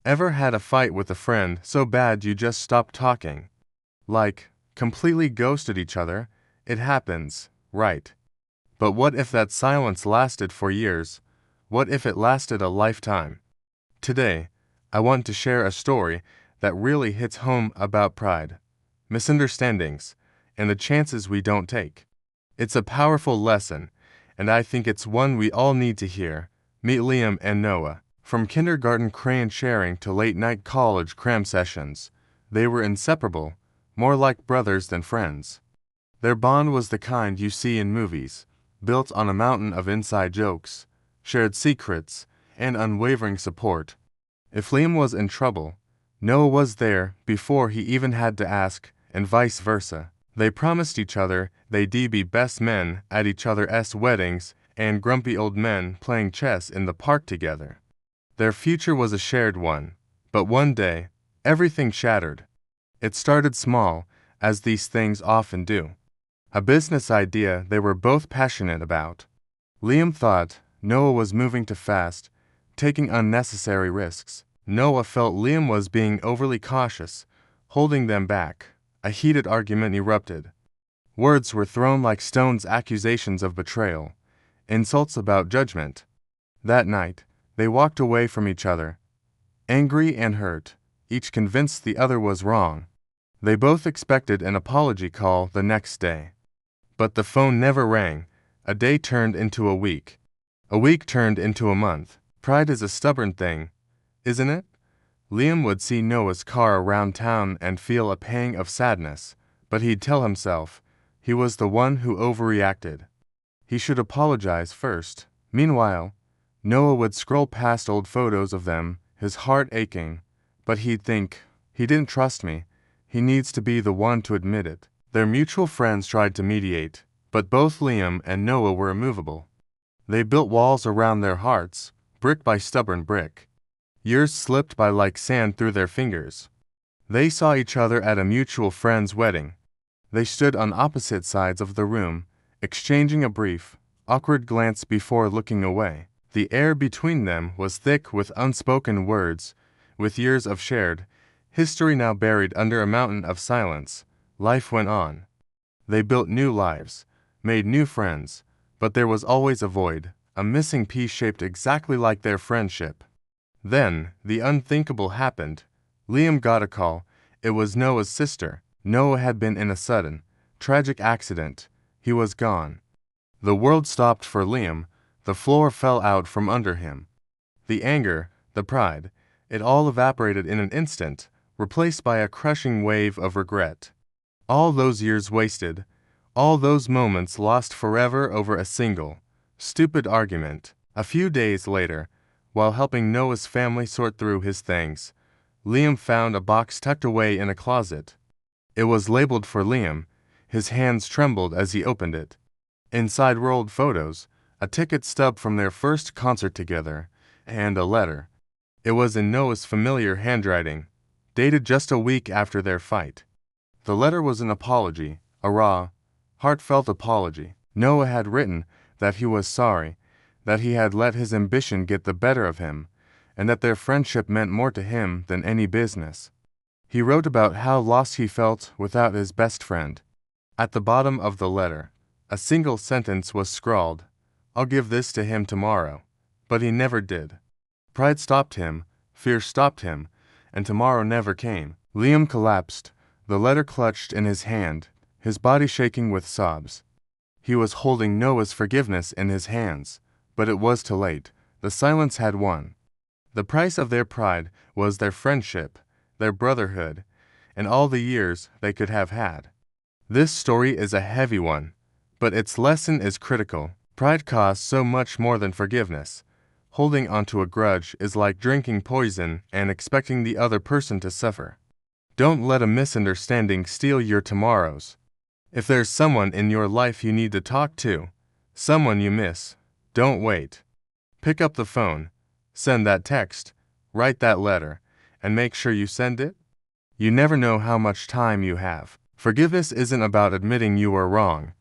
Ever had a fight with a friend so bad you just stopped talking? Like, completely ghosted each other? It happens, right? But what if that silence lasted for years? What if it lasted a lifetime? Today, I want to share a story that really hits home about pride, misunderstandings, and the chances we don't take. It's a powerful lesson, and I think it's one we all need to hear. Meet Liam and Noah. From kindergarten crayon sharing to late-night college cram sessions, they were inseparable, more like brothers than friends. Their bond was the kind you see in movies, built on a mountain of inside jokes, shared secrets, and unwavering support. If Liam was in trouble, Noah was there before he even had to ask, and vice versa. They promised each other they'd be best men at each other's weddings and grumpy old men playing chess in the park together. Their future was a shared one, but one day, everything shattered. It started small, as these things often do. A business idea they were both passionate about. Liam thought Noah was moving too fast, taking unnecessary risks. Noah felt Liam was being overly cautious, holding them back. A heated argument erupted. Words were thrown like stones, accusations of betrayal, insults about judgment. That night, they walked away from each other, angry and hurt, each convinced the other was wrong. They both expected an apology call the next day. But the phone never rang. A day turned into a week. A week turned into a month. Pride is a stubborn thing, isn't it? Liam would see Noah's car around town and feel a pang of sadness, but he'd tell himself he was the one who overreacted. He should apologize first. Meanwhile, Noah would scroll past old photos of them, his heart aching, but he'd think, he didn't trust me. He needs to be the one to admit it. Their mutual friends tried to mediate, but both Liam and Noah were immovable. They built walls around their hearts, brick by stubborn brick. Years slipped by like sand through their fingers. They saw each other at a mutual friend's wedding. They stood on opposite sides of the room, exchanging a brief, awkward glance before looking away. The air between them was thick with unspoken words, with years of shared history now buried under a mountain of silence. Life went on. They built new lives, made new friends, but there was always a void, a missing piece shaped exactly like their friendship. Then, the unthinkable happened. Liam got a call. It was Noah's sister. Noah had been in a sudden, tragic accident. He was gone. The world stopped for Liam. The floor fell out from under him. The anger, the pride, it all evaporated in an instant, replaced by a crushing wave of regret. All those years wasted, all those moments lost forever over a single, stupid argument. A few days later, while helping Noah's family sort through his things, Liam found a box tucked away in a closet. It was labeled for Liam. His hands trembled as he opened it. Inside were old photos, a ticket stub from their first concert together, and a letter. It was in Noah's familiar handwriting, dated just a week after their fight. The letter was an apology, a raw, heartfelt apology. Noah had written that he was sorry, that he had let his ambition get the better of him, and that their friendship meant more to him than any business. He wrote about how lost he felt without his best friend. At the bottom of the letter, a single sentence was scrawled, "I'll give this to him tomorrow." But he never did. Pride stopped him, fear stopped him, and tomorrow never came. Liam collapsed, the letter clutched in his hand, his body shaking with sobs. He was holding Noah's forgiveness in his hands, but it was too late. The silence had won. The price of their pride was their friendship, their brotherhood, and all the years they could have had. This story is a heavy one, but its lesson is critical. Pride costs so much more than forgiveness. Holding onto a grudge is like drinking poison and expecting the other person to suffer. Don't let a misunderstanding steal your tomorrows. If there's someone in your life you need to talk to, someone you miss, don't wait. Pick up the phone, send that text, write that letter, and make sure you send it. You never know how much time you have. Forgiveness isn't about admitting you were wrong.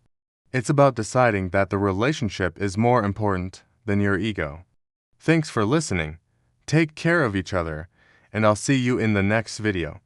It's about deciding that the relationship is more important than your ego. Thanks for listening. Take care of each other, and I'll see you in the next video.